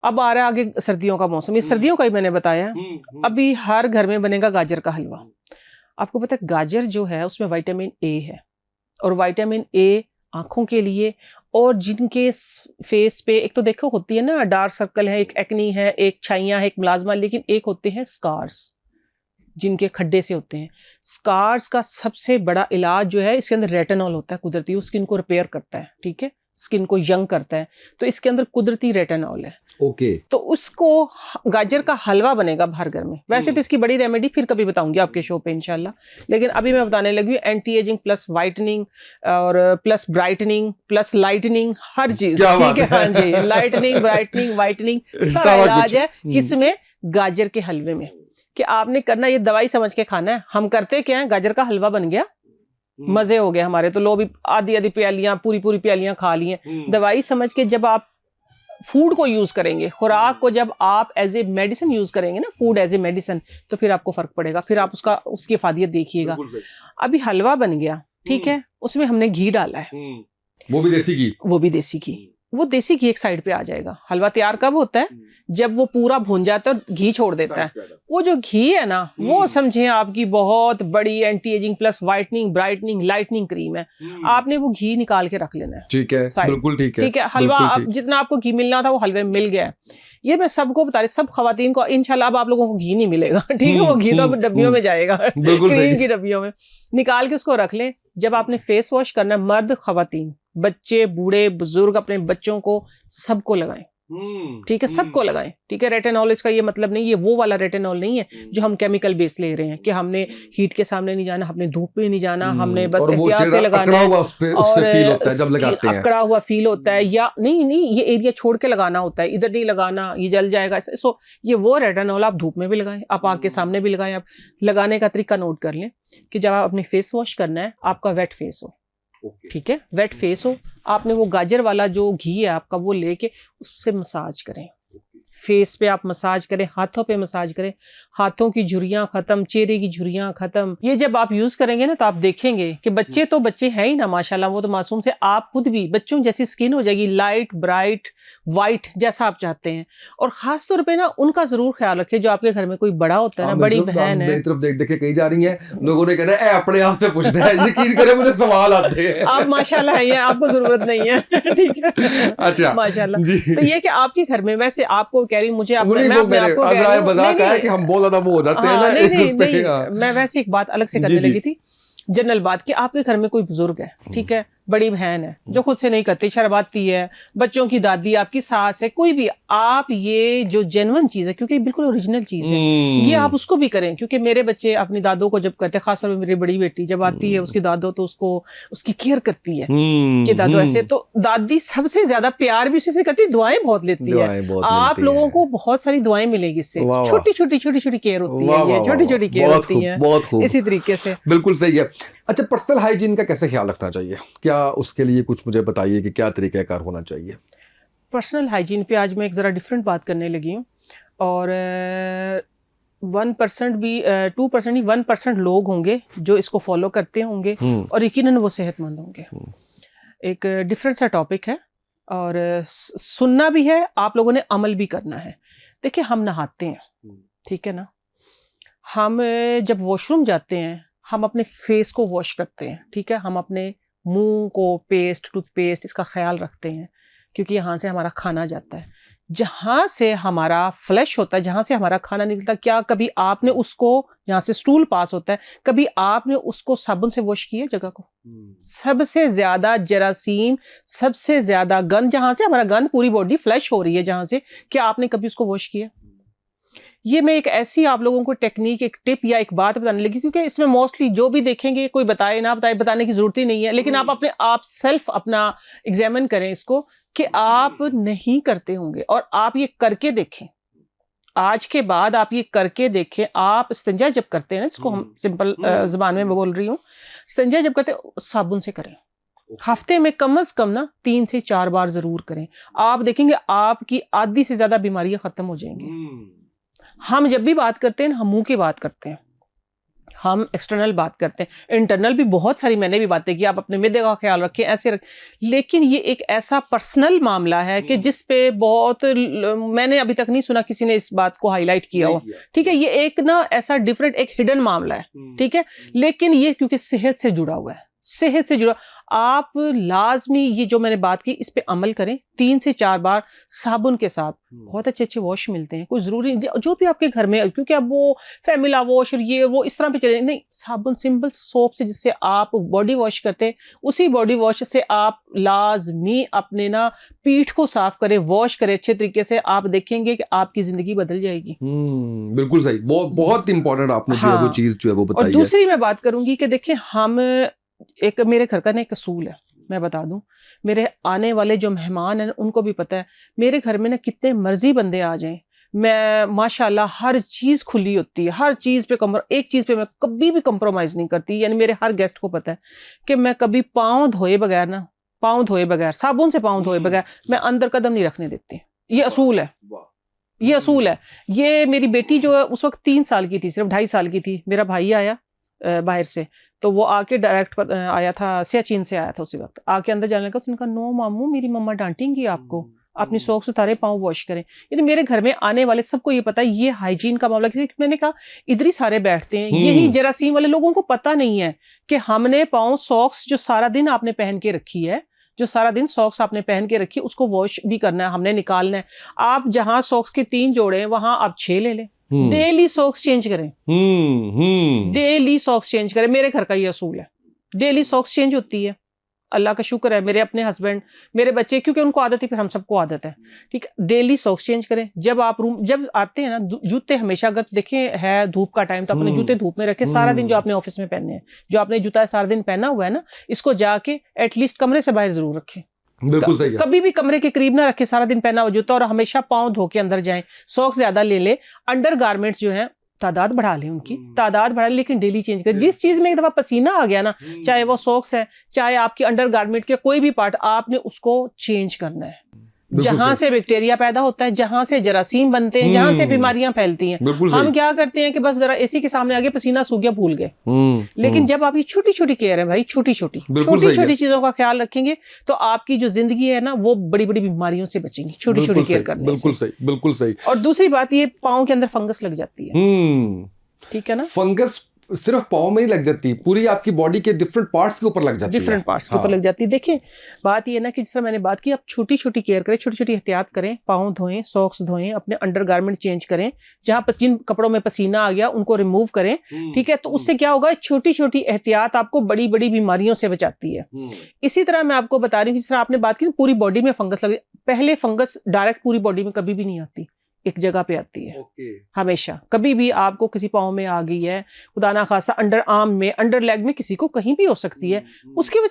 अब आ रहा है आगे सर्दियों का मौसम, ये सर्दियों का ही मैंने बताया। अभी हर घर में बनेगा गाजर का हलवा। आपको पता है गाजर जो है उसमें विटामिन ए है, और विटामिन ए आंखों के लिए, और जिनके फेस पे एक तो देखो होती है ना डार्क सर्कल है, एक एक्नी है, एक छाइयां है, एक मिलाजमा, लेकिन एक होते हैं स्कार्स जिनके खड्डे से होते हैं। स्कार्स का सबसे बड़ा इलाज जो है इसके अंदर रेटिनॉल होता है कुदरती, वो स्किन को रिपेयर करता है, ठीक है, स्किन को यंग करता है, तो इसके अंदर कुदरती रेटिनॉल है। ओके तो उसको गाजर का हलवा बनेगा हर घर में। वैसे तो इसकी बड़ी रेमेडी फिर कभी बताऊंगी आपके शो पे इंशाल्लाह, लेकिन अभी मैं बताने लगी हूँ एंटी एजिंग प्लस वाइटनिंग और प्लस ब्राइटनिंग प्लस लाइटनिंग, हर चीज, ठीक है। हाँ जी, लाइटनिंग ब्राइटनिंग वाइटनिंग सारा इलाज है किसमें? गाजर के हलवे में। कि आपने करना ये दवाई समझ के खाना है। हम करते क्या है, गाजर का हलवा बन गया, मजे हो गए हमारे, तो लोग भी आधी आधी प्यालियां पूरी पूरी प्यालियां खा ली हैं। दवाई समझ के जब आप फूड को यूज करेंगे, खुराक को जब आप एज ए मेडिसिन यूज करेंगे ना, फूड एज ए मेडिसिन, तो फिर आपको फर्क पड़ेगा, फिर आप उसकी इफादियत देखिएगा। अभी हलवा बन गया, ठीक है, उसमें हमने घी डाला है, वो भी देसी घी, वो भी देसी घी। वो देसी घी एक साइड पे आ जाएगा। हलवा तैयार कब होता है? जब वो पूरा भुन जाता है और घी छोड़ देता है। वो जो घी है ना, वो समझे आपकी बहुत बड़ी anti ageing plus whitening brightening lightning cream है। आपने वो घी निकाल के रख लेना है, ठीक है, बिल्कुल ठीक है, ठीक है। हलवा जितना आपको घी मिलना था वो हलवे में मिल गया है। ये मैं सबको बता रही, सब खवातीन को इंशाल्लाह अब आप लोगों को घी नहीं मिलेगा, ठीक है। वो घी तो अब डब्बियों में जाएगा, क्रीम की डब्बियों में निकाल के उसको रख लें। जब आपने फेस वॉश करना है, मर्द खवातीन बच्चे बूढ़े बुजुर्ग अपने बच्चों को सबको लगाएं, ठीक है, सबको लगाएं, ठीक है। रेटिनॉल इसका ये मतलब नहीं, ये वो वाला रेटिनॉल नहीं है जो हम केमिकल बेस ले रहे हैं कि हमने हीट के सामने नहीं जाना, हमने धूप में नहीं जाना, हमने बस एहतियात से लगाना है, उससे फील होता है जब लगाते हैं, अकड़ा हुआ फील होता है, या नहीं ये एरिया छोड़ के लगाना होता है, इधर नहीं लगाना, ये जल जाएगा। सो ये वो रेटिनॉल आप धूप में भी लगाएं, आप आग के सामने भी लगाएं। आप लगाने का तरीका नोट कर लें कि जब आप अपनी फेस वॉश करना है, आपका वेट फेस हो, ठीक है, वेट फेस हो, आपने वो गाजर वाला जो घी है आपका वो लेके उससे मसाज करें, फेस पे आप मसाज करें, हाथों पे मसाज करें, हाथों की झुर्रियां खत्म, चेहरे की झुर्रियां खत्म। ये जब आप यूज करेंगे ना तो आप देखेंगे कि बच्चे तो बच्चे हैं ही ना माशाल्लाह, वो तो मासूम से, आप खुद भी बच्चों जैसी स्किन हो जाएगी, लाइट ब्राइट वाइट जैसा आप चाहते हैं। और खास तौर पे ना उनका जरूर ख्याल रखें जो आपके घर में कोई बड़ा होता है ना, बड़ी बहन है। मेरी तरफ देख देख के कहीं जा रही है, लोगों ने कहना है अपने आप से पूछते हैं, यकीन करें मुझे सवाल आते हैं। आप माशाल्लाह है, आपको जरूरत नहीं है, ठीक है, अच्छा माशाल्लाह। तो ये कि आपके घर में, वैसे आपको कह रही मुझे मैं आपको कह रही हूं, मजाक है कि हम बहुत ज्यादा वो हो जाते हैं ना, नहीं, मैं वैसे एक बात अलग से करने लगी थी, जनरल बात, कि आपके घर में कोई बुजुर्ग है, ठीक है, बड़ी बहन है जो खुद से नहीं करती, शर्माती है, बच्चों की दादी, आपकी सास है, कोई भी, आप ये जो जेन्युइन चीज है, क्योंकि बिल्कुल ओरिजिनल चीज है, ये आप उसको भी करें। क्योंकि मेरे बच्चे अपनी दादों को जब करते हैं, खासतौर पर मेरी बड़ी बेटी जब आती है, उसकी दादो तो उसको उसकी केयर करती है कि दादो ऐसे, तो दादी सबसे ज्यादा प्यार भी उसी से करती है, दुआएं बहुत लेती है। आप लोगों को बहुत सारी दुआएं मिलेगी इससे, छोटी छोटी छोटी छोटी केयर होती है, ये छोटी छोटी केयर होती है, इसी तरीके से। बिल्कुल सही है। अच्छा, पर्सनल हाइजीन का कैसे ख्याल रखना चाहिए, क्या उसके लिए कुछ मुझे बताइए कि क्या तरीक़ाकार होना चाहिए? पर्सनल हाइजीन पे आज मैं एक ज़रा डिफरेंट बात करने लगी हूँ, और 1% भी 2% ही 1% लोग होंगे जो इसको फॉलो करते होंगे, और यकीनन वो सेहतमंद होंगे। एक डिफरेंट सा टॉपिक है, और सुनना भी है, आप लोगों ने अमल भी करना है। देखिए, हम नहाते हैं, ठीक है ना, हम जब वॉशरूम जाते हैं, हम अपने फेस को वॉश करते हैं, ठीक है, हम अपने मुंह को पेस्ट टूथपेस्ट इसका ख्याल रखते हैं, क्योंकि यहाँ से हमारा खाना जाता है, जहाँ से हमारा फ्लैश होता है, जहाँ से हमारा खाना निकलता है। क्या कभी आपने उसको, जहाँ से स्टूल पास होता है, कभी आपने उसको साबुन से वॉश किया जगह को? सबसे ज्यादा जरासीम, सबसे ज्यादा गंद, जहाँ से हमारा गंद पूरी बॉडी फ्लैश हो रही है, जहाँ से, क्या आपने कभी उसको वॉश किया? ये मैं एक ऐसी आप लोगों को टेक्निक, एक टिप या एक बात बताने लगी, क्योंकि इसमें मोस्टली जो भी देखेंगे, कोई बताए ना बताए, बताने की जरूरत ही नहीं है, लेकिन आप अपने आप सेल्फ अपना एग्जामिन करें इसको, कि आप नहीं करते होंगे, और आप ये करके देखें। आज के बाद आप ये करके देखें। आप इस्तिंजा जब करते हैं, इसको हम सिंपल जुबान में बोल रही हूँ, इस्तिंजा जब करते हैं साबुन से करें, हफ्ते में कम से कम ना 3 से 4 बार जरूर करें। आप देखेंगे आपकी आधी से ज्यादा बीमारियां खत्म हो जाएंगी। हम जब भी बात करते हैं, हम मुंह की बात करते हैं, हम एक्सटर्नल बात करते हैं, इंटरनल भी बहुत सारी मैंने भी बातें की, आप अपने मैदे का ख्याल रखें, ऐसे लेकिन ये एक ऐसा पर्सनल मामला है कि जिस पे बहुत मैंने अभी तक नहीं सुना किसी ने इस बात को हाईलाइट किया हो। ठीक है, ये एक ना ऐसा डिफरेंट एक हिडन मामला है। ठीक है, लेकिन ये क्योंकि सेहत से जुड़ा हुआ है, सेहत से जुड़ा, आप लाजमी ये जो मैंने बात की इस पे अमल करें 3 से 4 बार साबुन के साथ। बहुत अच्छे अच्छे वॉश मिलते हैं, कोई जरूरी जो भी आपके घर में, क्योंकि अब वो फैमिला वॉश और ये वो इस तरह पे चले नहीं, साबुन सिंपल सोप से जिससे आप बॉडी वॉश करते हैं, उसी बॉडी वॉश से आप लाजमी अपने ना पीठ को साफ करें, वॉश करें अच्छे तरीके से, आप देखेंगे कि आपकी जिंदगी बदल जाएगी। बिल्कुल सही, बहुत इंपॉर्टेंट आपने जो है वो चीज जो है वो बताई है। और दूसरी मैं बात करूंगी कि देखिए, हम एक मेरे घर का ना एक असूल है, मैं बता दूं, मेरे आने वाले जो मेहमान हैं उनको भी पता है, मेरे घर में ना कितने मर्जी बंदे आ जाएं, मैं माशाल्लाह हर चीज खुली होती है, हर चीज पे एक चीज पे मैं कभी भी कंप्रोमाइज नहीं करती। यानी मेरे हर गेस्ट को पता है कि मैं कभी पाँव धोए बगैर साबुन से पाँव धोए बगैर मैं अंदर कदम नहीं रखने देती। ये असूल है, ये असूल है। ये मेरी बेटी जो है उस वक्त 3 साल की थी, सिर्फ 2.5 साल की थी, मेरा भाई आया बाहर से, तो वो आके डायरेक्ट आया था, सियाचिन से आया था उसी वक्त, आके अंदर जाने लगा तो उनका, नो मामू मेरी मम्मा डांटेंगी आपको, अपनी सॉक्स उतारे, पाँव वॉश करें। यानी मेरे घर में आने वाले सबको ये पता है ये हाइजीन का मामला। किसी मैंने कहा इधर ही सारे बैठते हैं, यही जरासीम वाले लोगों को पता नहीं है कि हमने पाँव सॉक्स जो सारा दिन आपने पहन के रखी है, जो सारा दिन सॉक्स आपने पहन के रखी, उसको वॉश भी करना है, हमने निकालना है। आप जहां सॉक्स के 3 जोड़े हैं वहां आप 6 ले लें, डेली सॉक्स चेंज करें, डेली सॉक्स चेंज करें। मेरे घर का ये असूल है, डेली सॉक्स चेंज होती है। अल्लाह का शुक्र है, मेरे अपने हस्बैंड, मेरे बच्चे, क्योंकि उनको आदत है, फिर हम सबको आदत है। ठीक है, डेली सॉक्स चेंज करें। जब आप जब आते हैं ना, जूते हमेशा, अगर देखें है धूप का टाइम तो अपने जूते धूप में रखें सारा दिन। जो आपने ऑफिस में पहने हैं, जो आपने जूता सारा दिन पहना हुआ है ना, इसको जाके एटलीस्ट कमरे से बाहर जरूर रखें। बिल्कुल सही है। कभी भी कमरे के करीब ना रखे सारा दिन पहना हुआ जूता, और हमेशा पाँव धो के अंदर जाएं। सॉक्स ज्यादा ले ले, अंडर गारमेंट्स जो है तादाद बढ़ा लें, उनकी तादाद बढ़ा लें, लेकिन डेली चेंज करें। जिस चीज में एक दफा पसीना आ गया ना, चाहे वो सॉक्स है, चाहे आपकी अंडर गारमेंट के कोई भी पार्ट, आपने उसको चेंज करना है। जहां से बैक्टीरिया पैदा होता है, जहां से जरासीम बनते हैं, जहां से बीमारियां फैलती हैं, हम क्या करते हैं कि बस जरा एसी के सामने आगे पसीना सूख गया, भूल गए। लेकिन जब आप ये छोटी छोटी केयर है भाई, छोटी छोटी चीजों का ख्याल रखेंगे तो आपकी जो जिंदगी है ना, वो बड़ी बड़ी बीमारियों से बचेंगी, छोटी छोटी केयर करने से। बिल्कुल सही। और दूसरी बात, ये पाँव के अंदर फंगस लग जाती है, ठीक है ना। फंगस सिर्फ पाँव में ही लग जाती, पूरी आपकी बॉडी के डिफरेंट पार्ट्स के ऊपर लग जाती है, डिफरेंट पार्ट्स के ऊपर लग जाती है। देखिए बात ये ना कि जिस तरह मैंने बात की, आप छोटी छोटी केयर करें, छोटी छोटी एहतियात करें, पाँव धोएं, सॉक्स धोएं, अपने अंडरगारमेंट चेंज करें, जहां जिन कपड़ों में पसीना आ गया उनको रिमूव करें। ठीक है, तो उससे क्या होगा, छोटी छोटी एहतियात आपको बड़ी बड़ी बीमारियों से बचाती है। इसी तरह मैं आपको बता रही हूँ, जिस तरह आपने बात की पूरी बॉडी में फंगस लगे, पहले फंगस डायरेक्ट पूरी बॉडी में कभी भी नहीं आती, एक जगह पे आती है। हमेशा कभी भी आपको किसी पाँव में आ गई है, खुदा ना खासा अंडर आर्म में, अंडर लेग में, किसी को कहीं भी हो सकती है, उसकी वजह